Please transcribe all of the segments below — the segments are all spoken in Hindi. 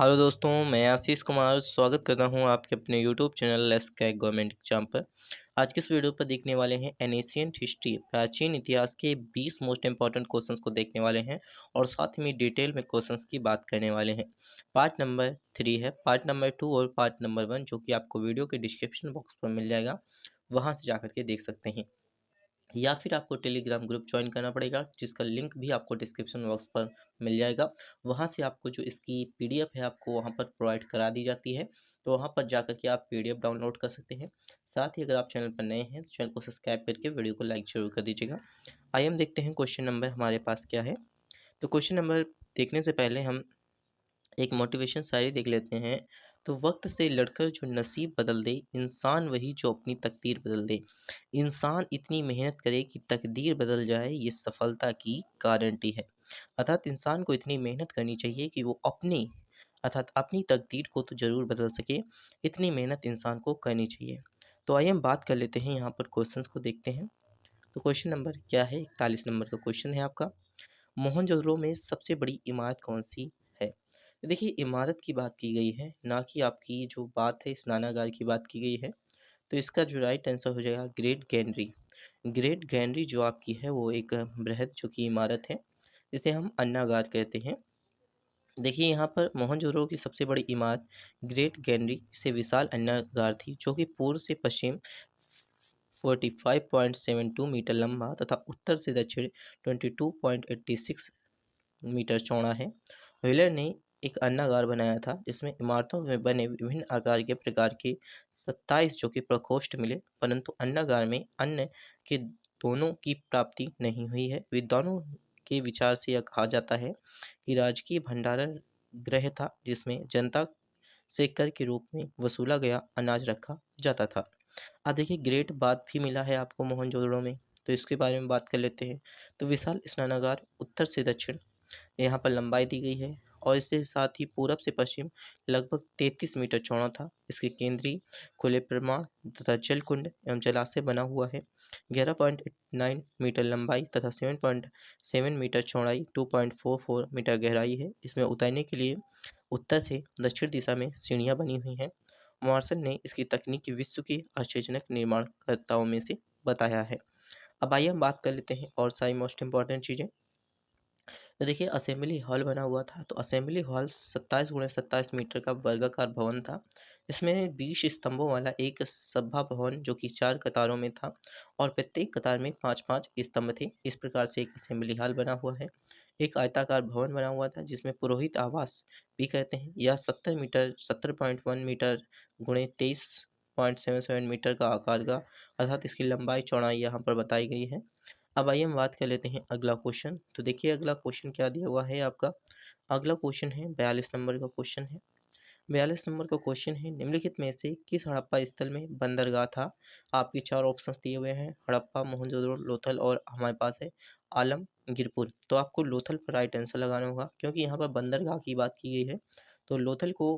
हेलो दोस्तों, मैं आशीष कुमार स्वागत करता हूं आपके अपने YouTube channel let's crack government exam पर। आज के इस वीडियो पर देखने वाले हैं एशियंट हिस्ट्री प्राचीन इतिहास के 20 मोस्ट इंपॉर्टेंट क्वेश्चंस को देखने वाले हैं और साथ में डिटेल में क्वेश्चंस की बात करने वाले हैं। पार्ट नंबर 3 है, पार्ट नंबर 2 और पार्ट नंबर 1 जो कि आपको वीडियो के डिस्क्रिप्शन बॉक्स पर मिल जाएगा, वहाँ से जाकर के देख सकते हैं। या फिर आपको टेलीग्राम ग्रुप ज्वाइन करना पड़ेगा जिसका लिंक भी आपको डिस्क्रिप्शन बॉक्स पर मिल जाएगा। वहाँ से आपको जो इसकी पीडीएफ है आपको वहाँ पर प्रोवाइड करा दी जाती है, तो वहाँ पर जाकर के आप पीडीएफ डाउनलोड कर सकते हैं। साथ ही अगर आप चैनल पर नए हैं तो चैनल को सब्सक्राइब करके वीडियो को लाइक जरूर कर दीजिएगा। आइए हम देखते हैं क्वेश्चन नंबर हमारे पास क्या है। तो क्वेश्चन नंबर देखने से पहले हम एक मोटिवेशन शायरी देख लेते हैं। तो वक्त से लड़कर जो नसीब बदल दे, इंसान वही जो अपनी तकदीर बदल दे। इंसान इतनी मेहनत करे कि तकदीर बदल जाए, ये सफलता की गारंटी है। अर्थात इंसान को इतनी मेहनत करनी चाहिए कि वो अपनी तकदीर को तो ज़रूर बदल सके। इतनी मेहनत इंसान को करनी चाहिए। तो आइए हम बात कर लेते हैं, यहाँ पर क्वेश्चंस को देखते हैं। तो क्वेश्चन नंबर क्या है, 41 नंबर का क्वेश्चन है आपका। मोहनजोदड़ो में सबसे बड़ी इमारत कौन सी है? तो देखिए, इमारत की बात की गई है, ना कि आपकी जो बात है स्नानागार की बात की गई है। तो इसका जो राइट आंसर हो जाएगा ग्रेट गैनरी। ग्रेट गैनरी जो आपकी है वो एक बृहद जो की इमारत है, जिसे हम अन्नागार कहते हैं। देखिए यहाँ पर मोहनजोदड़ो की सबसे बड़ी इमारत ग्रेट गैनरी से विशाल अन्नागार थी, जो कि पूर्व से पश्चिम 45.72 मीटर लंबा तथा उत्तर से दक्षिण 22.86 मीटर चौड़ा है। व्हीलर ने एक अन्नागार बनाया था जिसमें इमारतों में बने विभिन्न आकार के प्रकार के 27 जो कि प्रकोष्ठ मिले, परंतु अन्नागार में अन्न के दोनों की प्राप्ति नहीं हुई है। विद्वानों के विचार से यह कहा जाता है कि राजकीय भंडारण गृह था जिसमें जनता से कर के रूप में वसूला गया अनाज रखा जाता था। अब देखिए, ग्रेट बात भी मिला है आपको मोहनजोदड़ो में, तो इसके बारे में बात कर लेते हैं। तो विशाल स्नानागार उत्तर से दक्षिण यहाँ पर लंबाई दी गई है और इसके साथ ही पूरब से पश्चिम लगभग 33 मीटर चौड़ा था। इसके केंद्रीय खुले प्रमाण तथा जल कुंड एवं जलाशय बना हुआ है। 11.9 मीटर लंबाई तथा 7.7 मीटर चौड़ाई, 2.44 मीटर गहराई है। इसमें उतरने के लिए उत्तर से दक्षिण दिशा में सीढ़ियाँ बनी हुई हैं। मार्शल ने इसकी तकनीक विश्व के आश्चर्यजनक निर्माणकर्ताओं में से बताया है। अब आइए हम बात कर लेते हैं और सारी मोस्ट इंपॉर्टेंट चीज़ें। तो देखिए, असेंबली हॉल बना हुआ था। तो असेंबली हॉल 27 × 27 मीटर का वर्गाकार भवन था। इसमें 20 स्तंभों वाला एक सभा भवन जो कि 4 कतारों में था और प्रत्येक कतार में 5-5 स्तंभ थे। इस प्रकार से एक असेंबली हॉल बना हुआ है। एक आयताकार भवन बना हुआ था जिसमें पुरोहित आवास भी कहते हैं। यह 70.1 मीटर गुणे 23.77 मीटर का आकार का, अर्थात इसकी लंबाई चौड़ाई यहाँ पर बताई गई है। अब आइए हम बात कर लेते हैं अगला क्वेश्चन। तो देखिए, अगला क्वेश्चन क्या दिया हुआ है आपका। अगला क्वेश्चन है 42 नंबर का क्वेश्चन है। 42 नंबर का क्वेश्चन है, निम्नलिखित में से किस हड़प्पा स्थल में बंदरगाह था? आपके 4 ऑप्शंस दिए हुए हैं, हड़प्पा, मोहनजोदड़ो, लोथल और हमारे पास है आलमगीरपुर। तो आपको लोथल पर राइट आंसर लगाना होगा क्योंकि यहाँ पर बंदरगाह की बात की गई है। तो लोथल को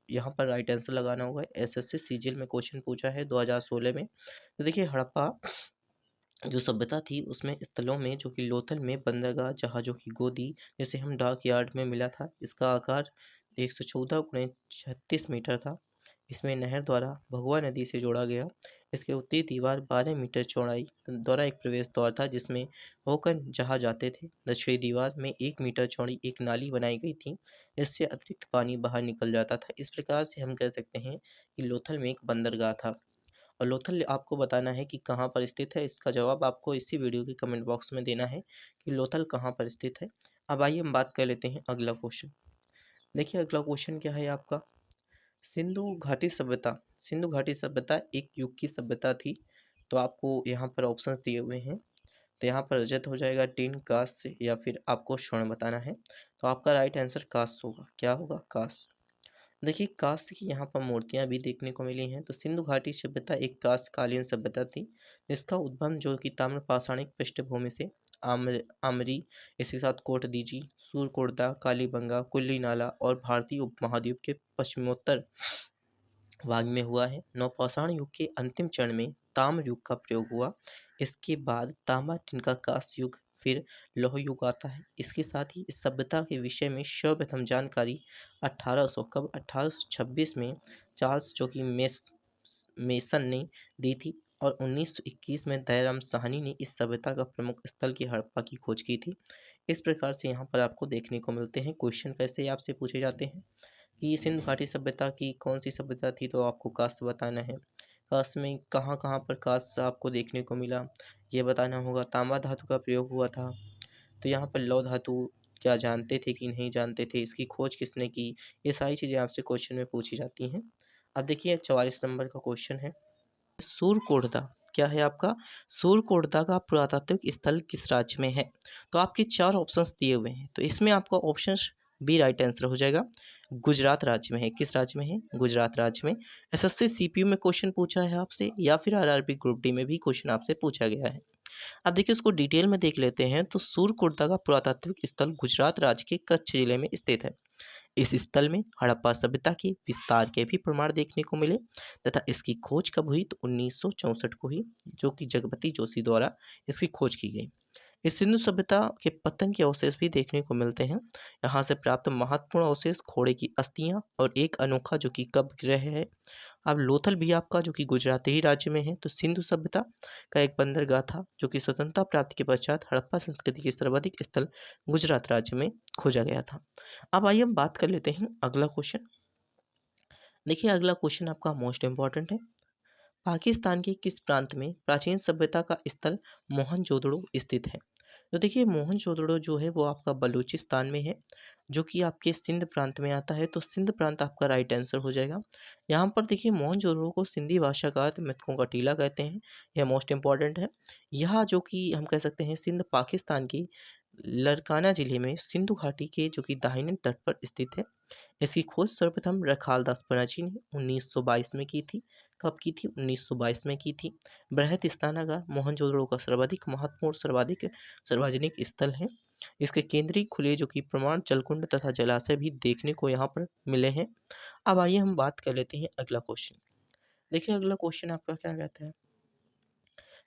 यहाँ पर राइट आंसर लगाना होगा। एसएससी सीजीएल में क्वेश्चन पूछा है 2016 में। तो देखिए, हड़प्पा जो सभ्यता थी उसमें स्थलों में जो कि लोथल में बंदरगाह, जहाज़ों की गोदी जिसे हम डॉक यार्ड में मिला था, इसका आकार 114 × 36 मीटर था। इसमें नहर द्वारा भगवा नदी से जोड़ा गया। इसके उत्तरी दीवार 12 मीटर चौड़ाई द्वारा एक प्रवेश द्वार था जिसमें होकर जहाज आते थे। दक्षिणी दीवार में 1 मीटर चौड़ी एक नाली बनाई गई थी, इससे अतिरिक्त पानी बाहर निकल जाता था। इस प्रकार से हम कह सकते हैं कि लोथल में एक बंदरगाह था। और लोथल आपको बताना है कि कहाँ पर स्थित है। इसका जवाब आपको इसी वीडियो के कमेंट बॉक्स में देना है कि लोथल कहाँ पर स्थित है। अब आइए हम बात कर लेते हैं अगला क्वेश्चन। देखिए, अगला क्वेश्चन क्या है आपका। सिंधु घाटी सभ्यता एक युग की सभ्यता थी। तो आपको यहाँ पर ऑप्शंस दिए हुए हैं। तो यहाँ पर रजत हो जाएगा, टिन, कांस्य या फिर आपको स्वर्ण बताना है। तो आपका राइट आंसर कांस्य होगा। क्या होगा? कांस्य। देखिए, कांस्य की यहाँ पर मूर्तियाँ भी देखने को मिली हैं। तो सिंधु घाटी सभ्यता एक कांस्यकालीन सभ्यता थी जिसका उद्भव जो कि ताम्र पाषाणिक पृष्ठभूमि से आमरी, इसके साथ कोटदीजी, सूरकोटदा, कालीबंगा, कुल्ली नाला और भारतीय उपमहाद्वीप के पश्चिमोत्तर भाग में हुआ है। नवपाषाण युग के अंतिम चरण में ताम्र युग का प्रयोग हुआ। इसके बाद तांबा टिन का कांस्य युग फिर लौह युग आता है। इसके साथ ही इस सभ्यता के विषय में सर्वप्रथम जानकारी 1826 में चार्ल्स जो कि मेसन ने दी थी और 1921 में दयाराम साहनी ने इस सभ्यता का प्रमुख स्थल की हड़प्पा की खोज की थी। इस प्रकार से यहाँ पर आपको देखने को मिलते हैं। क्वेश्चन कैसे आपसे पूछे जाते हैं कि सिंधु घाटी सभ्यता की कौन सी सभ्यता थी, तो आपको कास्ट बताना है। कास्ट में कहाँ कहाँ पर कास्ट आपको देखने को मिला ये बताना होगा। तांबा धातु का प्रयोग हुआ था, तो यहाँ पर लौह धातु क्या जानते थे कि नहीं जानते थे, इसकी खोज किसने की, ये सारी चीज़ें आपसे क्वेश्चन में पूछी जाती हैं। अब देखिए 44 नंबर का क्वेश्चन है, सूर्यकोटदा क्या है आपका, सूर्यकोटदा का पुरातात्विक स्थल किस राज्य में है। तो आपके चार ऑप्शंस दिए हुए हैं, तो इसमें आपका ऑप्शन बी राइट आंसर हो जाएगा। गुजरात राज्य में है। किस राज्य में है, गुजरात राज्य में। एसएससी सीपीयू में क्वेश्चन पूछा है आपसे, या फिर आरआरबी ग्रुप डी में भी क्वेश्चन आपसे पूछा गया है। अब देखिए उसको डिटेल में देख लेते हैं। तो सूर्यकोटदा का पुरातात्विक स्थल गुजरात राज्य के कच्छ जिले में स्थित है। इस स्थल में हड़प्पा सभ्यता के विस्तार के भी प्रमाण देखने को मिले तथा इसकी खोज कब हुई, तो 1964 को हुई, जो कि जगपति जोशी द्वारा इसकी खोज की गई। इस सिंधु सभ्यता के पतन के अवशेष भी देखने को मिलते हैं। यहाँ से प्राप्त महत्वपूर्ण अवशेष घोड़े की अस्थियां और एक अनोखा जो कि कब ग्रह है। अब लोथल भी आपका जो कि गुजरात ही राज्य में है। तो सिंधु सभ्यता का एक बंदरगाह था जो कि स्वतंत्रता प्राप्ति के पश्चात हड़प्पा संस्कृति के सर्वाधिक स्थल गुजरात राज्य में खोजा गया था। अब आइए हम बात कर लेते हैं अगला क्वेश्चन। देखिए अगला क्वेश्चन आपका मोस्ट इंपॉर्टेंट है। पाकिस्तान के किस प्रांत में प्राचीन सभ्यता का स्थल मोहनजोदड़ो स्थित है। तो देखिए मोहनजोदड़ो जो है वो आपका बलूचिस्तान में है, जो कि आपके सिंध प्रांत में आता है। तो सिंध प्रांत आपका राइट आंसर हो जाएगा। यहाँ पर देखिए मोहनजोदड़ो को सिंधी भाषा का अर्थ मृतकों का टीला कहते हैं। यह मोस्ट इंपॉर्टेंट है। यह जो कि हम कह सकते हैं सिंध पाकिस्तान की लरकाना जिले में सिंधु घाटी के जो कि दाहिने तट पर स्थित है। इसकी खोज सर्वप्रथम रखालदास बनाची ने 1922 में की थी। कब की थी, 1922 में की थी। बृहत स्नानागार मोहनजोदड़ो का सर्वाधिक महत्वपूर्ण सर्वाधिक सार्वजनिक स्थल है। इसके केंद्रीय खुले जो कि प्रमाण जलकुंड तथा जलाशय भी देखने को यहाँ पर मिले हैं। अब आइए हम बात कर लेते हैं अगला क्वेश्चन। देखिए अगला क्वेश्चन आपका क्या कहता है,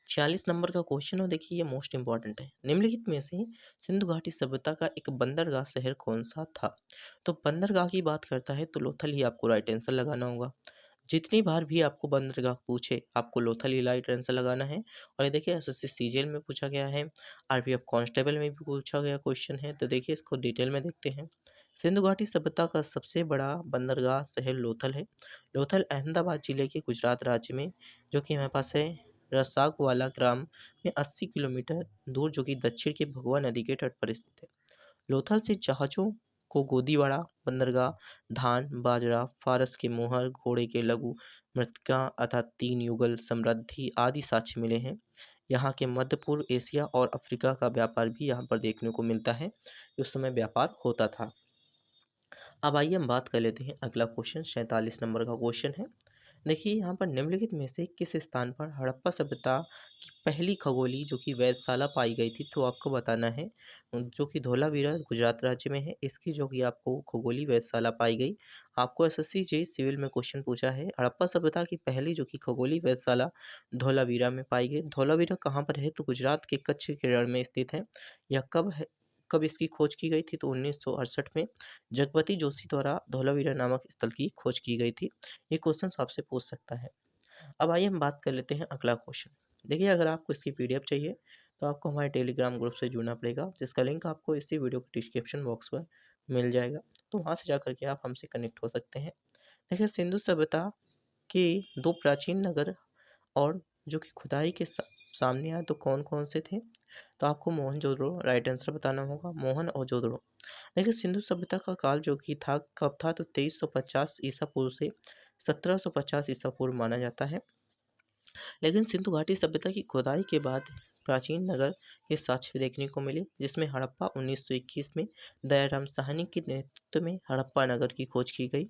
46 नंबर का क्वेश्चन हो। देखिए ये मोस्ट इंपॉर्टेंट है। निम्नलिखित में से सिंधु घाटी सभ्यता का एक बंदरगाह शहर कौन सा था। तो बंदरगाह की बात करता है तो लोथल ही आपको राइट आंसर लगाना होगा। जितनी बार भी आपको बंदरगाह पूछे आपको लोथल ही राइट आंसर लगाना है। और ये देखिए एसएससी सीजीएल में पूछा गया है, आरपीएफ कांस्टेबल में भी पूछा गया क्वेश्चन है। तो देखिए इसको डिटेल में देखते हैं। सिंधु घाटी सभ्यता का सबसे बड़ा बंदरगाह शहर लोथल है। लोथल अहमदाबाद जिले के गुजरात राज्य में जो कि हमारे पास है रसाकवाला ग्राम में 80 किलोमीटर दूर जो कि दक्षिण के भगवा नदी के तट पर स्थित है। लोथल से जहाज़ों को गोदीवाड़ा बंदरगाह धान बाजरा फारस के मोहर घोड़े के लघु मृतका अर्थात 3 युगल समृद्धि आदि साक्ष्य मिले हैं। यहाँ के मध्य पूर्व एशिया और अफ्रीका का व्यापार भी यहाँ पर देखने को मिलता है। उस समय व्यापार होता था। अब आइए हम बात कर लेते हैं अगला क्वेश्चन 47 नंबर का क्वेश्चन है। देखिए यहाँ पर निम्नलिखित में से किस स्थान पर हड़प्पा सभ्यता की पहली खगोली जो कि वेधशाला पाई गई थी, तो आपको बताना है। जो कि धोलावीरा गुजरात राज्य में है। इसकी जो कि आपको खगोली वेधशाला पाई गई। आपको एसएससी जेई सिविल में क्वेश्चन पूछा है हड़प्पा सभ्यता की पहली जो कि खगोली वेधशाला धोलावीरा में पाई गई। धोलावीरा कहाँ पर है, तो गुजरात के कच्छ के रण में स्थित है। यह कब है, कब इसकी खोज की गई थी, तो 1968 में जगपति जोशी द्वारा धौलावीरा नामक स्थल की खोज की गई थी। ये क्वेश्चन आपसे पूछ सकता है। अब आइए हम बात कर लेते हैं अगला क्वेश्चन। देखिए अगर आपको इसकी पीडीएफ चाहिए तो आपको हमारे टेलीग्राम ग्रुप से जुड़ना पड़ेगा, जिसका लिंक आपको इसी वीडियो के डिस्क्रिप्शन बॉक्स पर मिल जाएगा। तो वहाँ से जाकर के आप हमसे कनेक्ट हो सकते हैं। देखिए सिंधु सभ्यता के दो प्राचीन नगर और जो कि खुदाई के सामने आए तो कौन कौन से थे, तो आपको मोहनजोदड़ो राइट आंसर बताना होगा। मोहन और जोदड़ो। देखिए सिंधु सभ्यता का काल जो कि था कब था, तो 2350 ईसा पूर्व से 1750 ईसा पूर्व माना जाता है। लेकिन सिंधु घाटी सभ्यता की खुदाई के बाद प्राचीन नगर के साक्ष्य देखने को मिले, जिसमें हड़प्पा 1921 में दयाराम साहनी के नेतृत्व में हड़प्पा नगर की खोज की गई।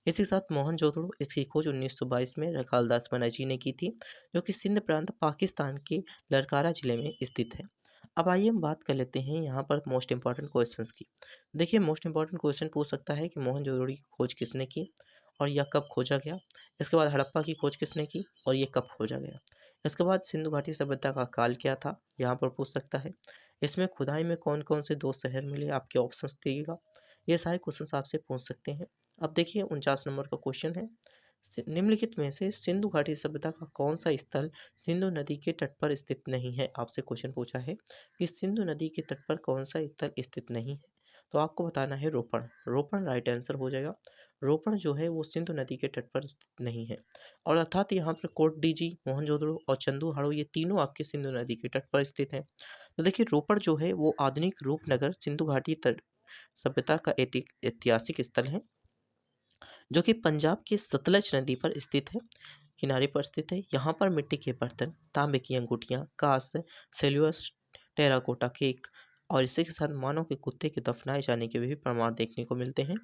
इसी साथ मोहनजोदड़ो इसकी खोज 1922 में रखालदास बनाची ने की थी, जो कि सिंध प्रांत पाकिस्तान के लरकारा जिले में स्थित है। अब आइए हम बात कर लेते हैं यहाँ पर मोस्ट इंपॉर्टेंट क्वेश्चंस की। देखिए मोस्ट इंपॉर्टेंट क्वेश्चन पूछ सकता है कि मोहनजोदड़ो की खोज किसने की और यह कब खोजा गया। इसके बाद हड़प्पा की खोज किसने की और ये कब खोजा गया। इसके बाद सिंधु घाटी सभ्यता का काल क्या था, यहाँ पर पूछ सकता है। इसमें खुदाई में कौन कौन से 2 शहर मिले, आपके ऑप्शंस दिएगा। ये सारे क्वेश्चंस आपसे पूछ सकते हैं। अब देखिए 49 नंबर का क्वेश्चन है। निम्नलिखित में से सिंधु घाटी सभ्यता का कौन सा स्थल सिंधु नदी के तट पर स्थित नहीं है। आपसे क्वेश्चन पूछा है कि सिंधु नदी के तट पर कौन सा स्थल स्थित नहीं है, तो आपको बताना है रोपण। रोपण राइट आंसर हो जाएगा। रोपण जो है वो सिंधु नदी के तट पर स्थित नहीं है। और अर्थात यहाँ पर कोटडीजी, मोहनजोदड़ो और चंदूहाड़ो ये तीनों आपके सिंधु नदी के तट पर स्थित हैं। तो देखिए रोपड़ जो है वो आधुनिक रूपनगर सिंधु घाटी तट सभ्यता का ऐतिहासिक स्थल है, जो कि पंजाब के सतलज नदी पर स्थित है, किनारे पर स्थित है। यहाँ पर मिट्टी के बर्तन, तांबे की अंगूठियाँ, कांस्य, सेल्यूलोस, टेराकोटा केक और इसी के साथ मानव के कुत्ते के दफनाए जाने के भी प्रमाण देखने को मिलते हैं।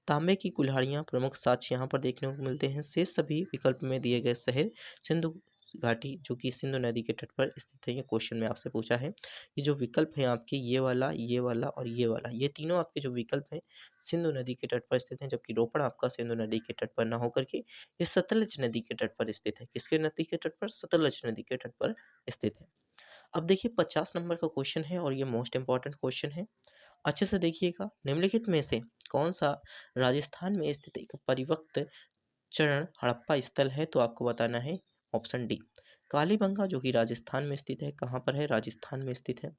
तांबे की कुल्हाड़ियाँ प्रमुख साक्ष्य यहाँ पर देखने को मिलते हैं। शेष सभी विकल्प में दिए गए शहर सिंधु घाटी जो कि सिंधु नदी के तट पर स्थित है। ये क्वेश्चन में आपसे पूछा है। ये जो विकल्प है आपके ये वाला और ये वाला, ये तीनों आपके जो विकल्प हैं सिंधु नदी के तट पर स्थित हैं, जबकि रोपड़ आपका सिंधु नदी के तट पर ना होकर के ये सतलज नदी के तट पर स्थित है। किसके नदी के तट पर? सतलज नदी के तट पर स्थित है। अब देखिए 50 नंबर का क्वेश्चन है और ये मोस्ट इंपॉर्टेंट क्वेश्चन है। अच्छे से देखिएगा। निम्नलिखित में से कौन सा राजस्थान में स्थित एक परित्यक्त चरण हड़प्पा स्थल है, तो आपको बताना है ऑप्शन डी कालीबंगा, जो कि राजस्थान में स्थित है। कहाँ पर है? राजस्थान में स्थित है।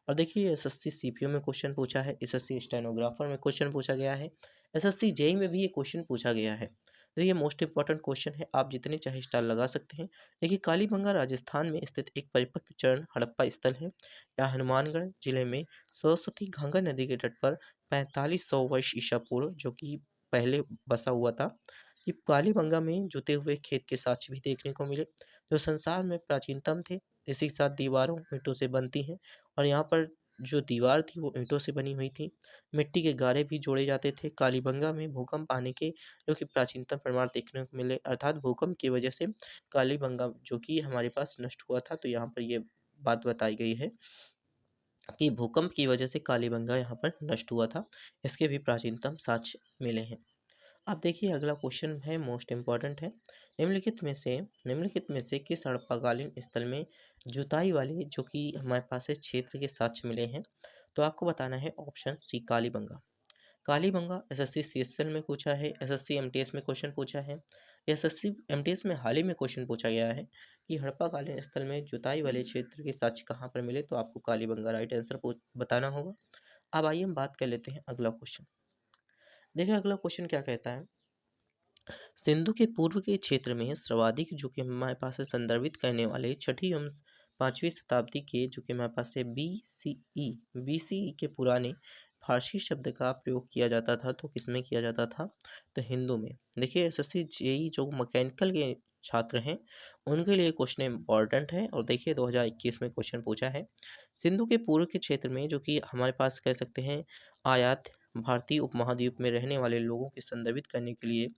और देखिए एसएससी सीपीओ में क्वेश्चन पूछा है, एसएससी स्टेनोग्राफर में क्वेश्चन पूछा गया है, एसएससी जेई में भी ये क्वेश्चन पूछा गया है। तो ये मोस्ट इंपॉर्टेंट क्वेश्चन है, आप जितने चाहे स्टार लगा सकते हैं। देखिए कालीबंगा राजस्थान में स्थित एक परित्यक्त चरण हड़प्पा स्थल है। यह हनुमानगढ़ जिले में सरस्वती घाघर नदी के तट पर 4500 वर्ष ईसा पूर्व जो कि पहले बसा हुआ था। ये कालीबंगा में जुते हुए खेत के साक्ष्य भी देखने को मिले, जो संसार में प्राचीनतम थे। इसी के साथ दीवारों ईंटों से बनती हैं और यहाँ पर जो दीवार थी वो ईंटों से बनी हुई थी। मिट्टी के गारे भी जोड़े जाते थे। कालीबंगा में भूकंप आने के जो कि प्राचीनतम प्रमाण देखने को मिले, अर्थात भूकंप की वजह से कालीबंगा जो कि हमारे पास नष्ट हुआ था। तो यहाँ पर ये बात बताई गई है कि भूकंप की वजह से कालीबंगा यहाँ पर नष्ट हुआ था। इसके भी प्राचीनतम साक्ष्य मिले हैं। अब देखिए अगला क्वेश्चन है, मोस्ट इम्पॉर्टेंट है। निम्नलिखित में से किस हड़प्पाकालीन स्थल में जुताई वाले जो कि हमारे पास है क्षेत्र के साक्ष्य मिले हैं, तो आपको बताना है option C Kalibanga. Kalibanga SSC CSL में पूछा है, एसएससी एमटीएस में क्वेश्चन पूछा है, एसएससी एमटीएस में हाल ही में क्वेश्चन पूछा गया है कि हड़प्पाकालीन स्थल में जुताई वाले क्षेत्र के साक्ष्य कहाँ पर मिले, तो आपको कालीबंगा राइट आंसर बताना होगा। अब आइए हम बात कर लेते हैं अगला क्वेश्चन। देखिए अगला क्वेश्चन क्या कहता है, सिंधु के पूर्व के क्षेत्र में सर्वाधिक जो कि हमारे पास है संदर्भित करने वाले छठी एवं 5वीं शताब्दी के जो कि हमारे पास है बीसीई के पुराने फारसी शब्द का प्रयोग किया जाता था, तो किसमें किया जाता था? तो हिंदू में। देखिए एसएससी जेई जो मैकेनिकल के छात्र हैं उनके लिए क्वेश्चन इंपॉर्टेंट है। और देखिए 2021 में क्वेश्चन पूछा है, सिंधु के पूर्व के क्षेत्र में जो कि हमारे पास कह सकते हैं आयात भारतीय उपमहाद्वीप में रहने वाले लोगों के संदर्भित करने के लिए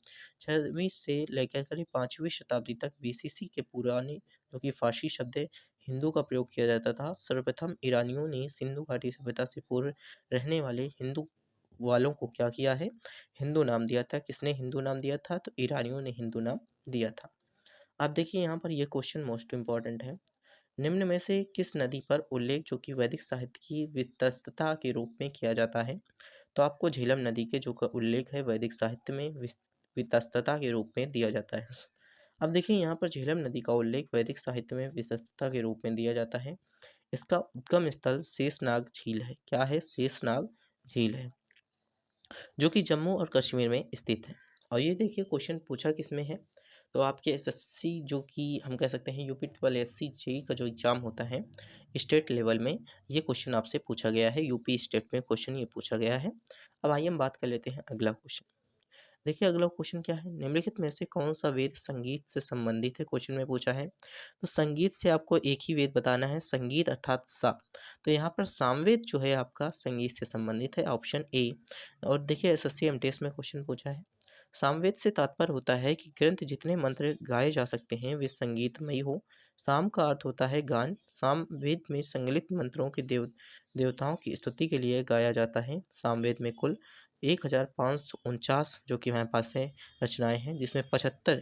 6वीं से लेकर कर 5वीं शताब्दी तक बीसीसी के पुराने जो कि फारसी शब्द है हिंदू का प्रयोग किया जाता था। सर्वप्रथम ईरानियों ने सिंधु घाटी सभ्यता से पूर्व रहने वाले हिंदू वालों को क्या किया है? हिंदू नाम दिया था। किसने हिंदू नाम दिया था? तो ईरानियों ने हिंदू नाम दिया था। अब देखिए यहाँ पर यह क्वेश्चन मोस्ट इंपॉर्टेंट है। निम्न में से किस नदी पर उल्लेख जो कि वैदिक साहित्य की वितस्तता के रूप में किया जाता है? तो आपको झेलम नदी के जो का उल्लेख है वैदिक साहित्य में वितस्तता के रूप में दिया जाता है। अब देखिए यहाँ पर झेलम नदी का उल्लेख वैदिक साहित्य में वितस्तता के रूप में दिया जाता है। इसका उद्गम स्थल शेषनाग झील है। क्या है? शेषनाग झील है, जो कि जम्मू और कश्मीर में स्थित है। और ये देखिए क्वेश्चन पूछा किसमें है, तो आपके एसएससी जो कि हम कह सकते हैं यूपी ट्रिपल एससी जेई का जो एग्ज़ाम होता है स्टेट लेवल में, ये क्वेश्चन आपसे पूछा गया है। यूपी स्टेट में क्वेश्चन ये पूछा गया है। अब आइए हम बात कर लेते हैं अगला क्वेश्चन। देखिए अगला क्वेश्चन क्या है, निम्नलिखित में से कौन सा वेद संगीत से संबंधित है? क्वेश्चन में पूछा है। तो संगीत से आपको एक ही वेद बताना है, संगीत अर्थात सा। तो यहाँ पर सामवेद जो है आपका संगीत से संबंधित है, ऑप्शन ए। और देखिए एसएससी एमटीएस में क्वेश्चन पूछा है, सामवेद से तात्पर्य होता है कि ग्रंथ जितने मंत्र गाए जा सकते हैं वे संगीतमयी हो। साम का अर्थ होता है गान। सामवेद में संकलित मंत्रों के देवताओं की स्तुति के लिए गाया जाता है। सामवेद में कुल 1549 जो कि हमारे पास है रचनाएं हैं, जिसमें 75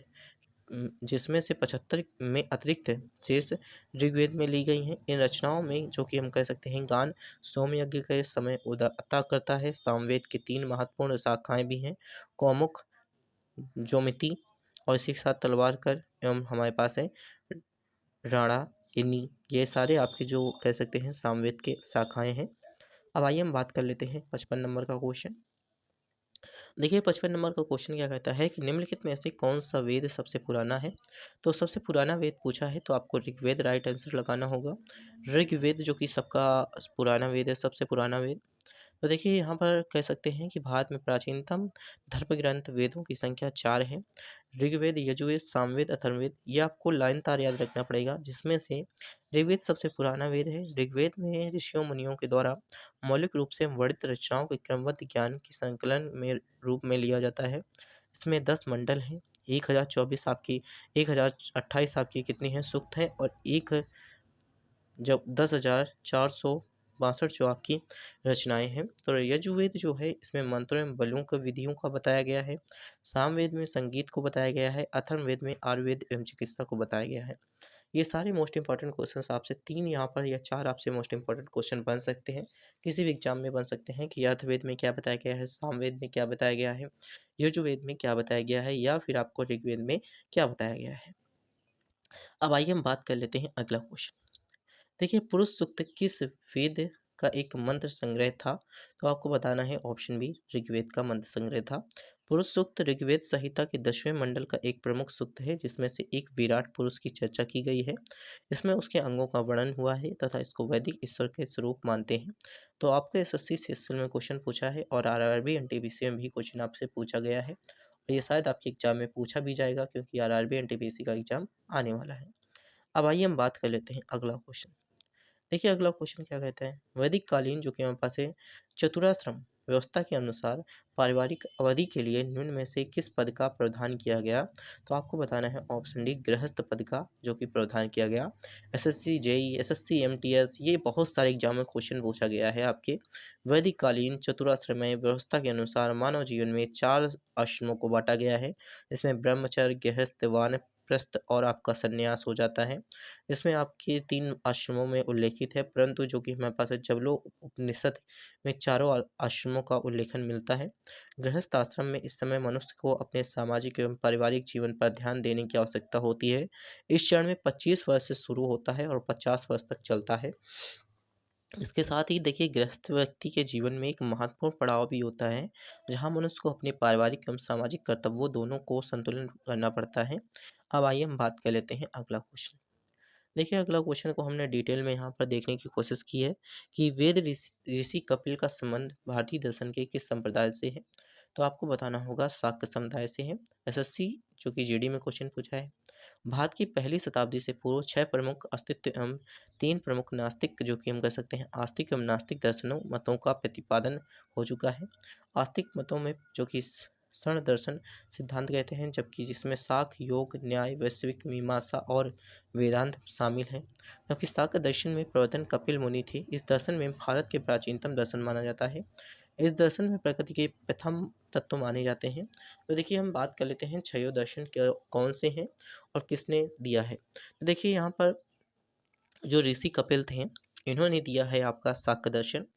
जिसमें से 75 में अतिरिक्त शेष ऋग्वेद में ली गई हैं। इन रचनाओं में जो कि हम कह सकते हैं गान सोमयज्ञ के समय अता करता है। सामवेद की 3 महत्वपूर्ण शाखाएँ भी हैं, कौमुख, ज्योमिति और इसी के साथ तलवार कर एवं हमारे पास है राणा, इन्नी, ये सारे आपके जो कह सकते हैं सामवेद के शाखाएँ हैं। अब आइए हम बात कर लेते हैं 55 नंबर का क्वेश्चन। देखिए 55 नंबर का क्वेश्चन क्या कहता है कि निम्नलिखित में से कौन सा वेद सबसे पुराना है। तो सबसे पुराना वेद पूछा है तो आपको ऋग्वेद राइट आंसर लगाना होगा। ऋग्वेद जो कि सबका पुराना वेद है, सबसे पुराना वेद। तो देखिए यहाँ पर कह सकते हैं कि भारत में प्राचीनतम धर्म ग्रंथ वेदों की संख्या 4 है। ऋग्वेद, यजुर्वेद, सामवेद, अथर्ववेद, ये आपको लाइन तार याद रखना पड़ेगा, जिसमें से ऋग्वेद सबसे पुराना वेद है। ऋग्वेद में ऋषियों मुनियों के द्वारा मौलिक रूप से वर्णित रचनाओं के क्रमबद्ध ज्ञान के संकलन में रूप में लिया जाता है। इसमें 10 मंडल हैं, 1028 आपकी कितनी है सूक्त है, और एक जब 10,462 जो आपकी रचनाएँ हैं। तो यजुर्वेद जो है इसमें मंत्रों एवं बलों का विधियों का बताया गया है। सामवेद में संगीत को बताया गया है। अथर्ववेद में आयुर्वेद एवं चिकित्सा को बताया गया है। ये सारे मोस्ट इंपॉर्टेंट क्वेश्चंस आपसे 3 यहाँ पर या 4 आपसे मोस्ट इंपॉर्टेंट क्वेश्चन बन सकते हैं। किसी भी एग्जाम में बन सकते हैं कि अथर्ववेद में क्या बताया गया है, सामवेद में क्या बताया गया है, यजुर्वेद में क्या बताया गया है, या फिर आपको ऋग्वेद में क्या बताया गया है। अब आइए हम बात कर लेते हैं अगला क्वेश्चन। देखिए पुरुष सूक्त किस वेद का एक मंत्र संग्रह था। तो आपको बताना है ऑप्शन बी, ऋग्वेद का मंत्र संग्रह था। पुरुष सूक्त ऋग्वेद संहिता के 10वें मंडल का एक प्रमुख सूक्त है, जिसमें से एक विराट पुरुष की चर्चा की गई है। इसमें उसके अंगों का वर्णन हुआ है तथा इसको वैदिक ईश्वर के स्वरूप मानते हैं। तो आपको एसएससी सीजीएल में क्वेश्चन पूछा है और आरआरबी एनटीपीसी में भी क्वेश्चन आपसे पूछा गया है, और ये शायद आपके एग्जाम में पूछा भी जाएगा, क्योंकि आरआरबी एनटीपीसी का एग्जाम आने वाला है। अब आइए हम बात कर लेते हैं अगला क्वेश्चन। देखिए अगला क्वेश्चन क्या कहता है, वैदिक कालीन जो कि हमारे पास है चतुराश्रम व्यवस्था के अनुसार पारिवारिक अवधि के लिए निम्न में से किस पद का प्रावधान किया गया। तो आपको बताना है ऑप्शन डी, गृहस्थ पद का जो कि प्रावधान किया गया। एसएससी जेई, एसएससी एमटीएस, ये बहुत सारे एग्जाम में क्वेश्चन पूछा गया है आपके। वैदिक कालीन चतुराश्रमय व्यवस्था के अनुसार मानव जीवन में 4 आश्रमों को बांटा गया है। इसमें ब्रह्मचर्य, गृहस्थ, वानप्रस्थ और आपका संन्यास हो जाता है। इसमें आपके 3 आश्रमों में उल्लेखित है, परंतु जो कि हमारे पास है जबलो उपनिषद में चारों आश्रमों का उल्लेखन मिलता है। गृहस्थ आश्रम में इस समय मनुष्य को अपने सामाजिक एवं पारिवारिक जीवन पर ध्यान देने की आवश्यकता होती है। इस चरण में 25 वर्ष से शुरू होता है और 50 वर्ष तक चलता है। इसके साथ ही देखिए गृहस्थ व्यक्ति के जीवन में एक महत्वपूर्ण पड़ाव भी होता है, जहाँ मनुष्य को अपने पारिवारिक एवं सामाजिक कर्तव्यों दोनों को संतुलन करना पड़ता है। अब आइए हम बात कर लेते हैं अगला क्वेश्चन। देखिए अगला क्वेश्चन को हमने डिटेल में यहाँ पर देखने की कोशिश की है कि वेद ऋषि ऋषि कपिल का संबंध भारतीय दर्शन के किस संप्रदाय से है। तो आपको बताना होगा शाक्य समुदाय से है। एसएससी जो कि जीडी में क्वेश्चन पूछा है। भारत की पहली शताब्दी से पूर्व 6 प्रमुख अस्तित्व एवं 3 प्रमुख नास्तिक जो कि हम कह सकते हैं आस्तिक एवं नास्तिक दर्शनों मतों का प्रतिपादन हो चुका है। आस्तिक मतों में जो कि शरण दर्शन सिद्धांत कहते हैं, जबकि जिसमें साख्य, योग, न्याय, वैश्विक मीमांसा और वेदांत शामिल हैं। जबकि शाक्य दर्शन में प्रवर्तन कपिल मुनि थे। इस दर्शन में भारत के प्राचीनतम दर्शन माना जाता है। इस दर्शन में प्रकृति के प्रथम तत्व माने जाते हैं। तो देखिए हम बात कर लेते हैं छयो दर्शन कौन से हैं और किसने दिया है। तो देखिए यहाँ पर जो ऋषि कपिल थे, इन्होंने दिया है आपका शाक्य दर्शन।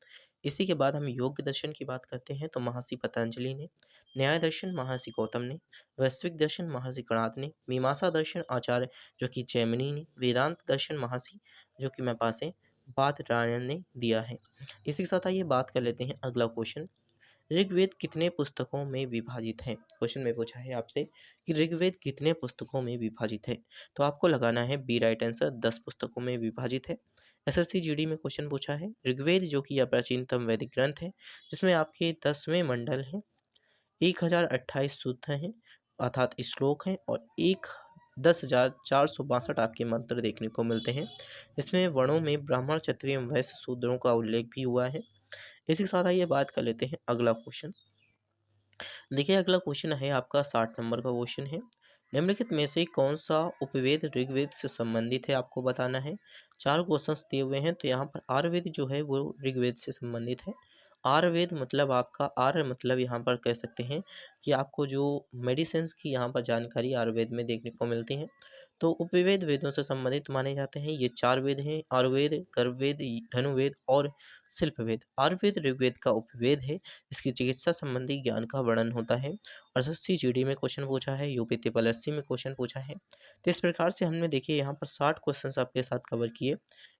इसी के बाद हम योग दर्शन की बात करते हैं तो महर्षि पतंजलि ने, न्याय दर्शन महर्षि गौतम ने, वैश्विक दर्शन महर्षि कणाद ने, मीमांसा दर्शन आचार्य जो कि जैमिनी ने, वेदांत दर्शन महर्षि जो कि मेरे पास है बादरायण ने दिया है। इसी के साथ आइए बात कर लेते हैं अगला क्वेश्चन। ऋग्वेद कितने पुस्तकों में विभाजित है। क्वेश्चन में पूछा है आपसे कि ऋग्वेद कितने पुस्तकों में विभाजित है। तो आपको लगाना है बी राइट आंसर, 10 पुस्तकों में विभाजित है। एसएससी जीडी में क्वेश्चन पूछा है ऋग्वेद जो कि यह प्राचीनतम वैदिक ग्रंथ है, जिसमें आपके 10वें मंडल हैं, 1028 सूत्र हैं अर्थात श्लोक हैं, और 10,462 आपके मंत्र देखने को मिलते हैं। इसमें वर्णों में ब्राह्मण, क्षत्रिय एवं वैश्य शूद्रों का उल्लेख भी हुआ है। इसी के साथ आइए बात कर लेते हैं अगला क्वेश्चन। देखिए अगला क्वेश्चन है आपका 60 नंबर का क्वेश्चन है। निम्नलिखित में से कौन सा उपवेद ऋग्वेद से संबंधित है, आपको बताना है। 4 क्वेश्चंस दिए हुए हैं, तो यहाँ पर आयुर्वेद जो है वो ऋग्वेद से संबंधित है। आयुर्वेद मतलब आपका आर्य मतलब यहाँ पर कह सकते हैं कि आपको जो मेडिसिन्स की यहाँ पर जानकारी आयुर्वेद में देखने को मिलती है। तो उपवेद वेदों से संबंधित माने जाते हैं। ये 4 वेद हैं, आयुर्वेद, गर्भवेद, धनुर्वेद और शिल्पवेद। आयुर्वेद ऋग्वेद का उपवेद है। इसकी चिकित्सा संबंधी ज्ञान का वर्णन होता है। और एसएससी जीडी में क्वेश्चन पूछा है, यूपी ट्रिपल एससी में क्वेश्चन पूछा है। तो इस प्रकार से हमने देखिए यहाँ पर 60 क्वेश्चंस आपके साथ कवर किए।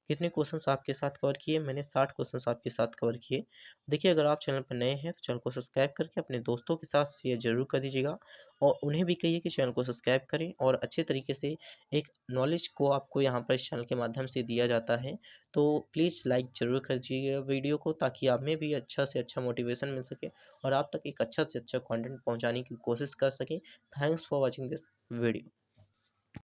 कितने क्वेश्चंस आपके साथ कवर किए? मैंने 60 क्वेश्चंस आपके साथ कवर किए। देखिए, अगर आप चैनल पर नए हैं तो चैनल को सब्सक्राइब करके अपने दोस्तों के साथ शेयर ज़रूर कर दीजिएगा और उन्हें भी कहिए कि चैनल को सब्सक्राइब करें और अच्छे तरीके से एक नॉलेज को आपको यहाँ पर इस चैनल के माध्यम से दिया जाता है। तो प्लीज़ लाइक ज़रूर कर दीजिएगा वीडियो को, ताकि आप में भी अच्छा से अच्छा मोटिवेशन मिल सके और आप तक एक अच्छा से अच्छा कंटेंट पहुँचाने की कोशिश कर सकें। Thanks for watching this video.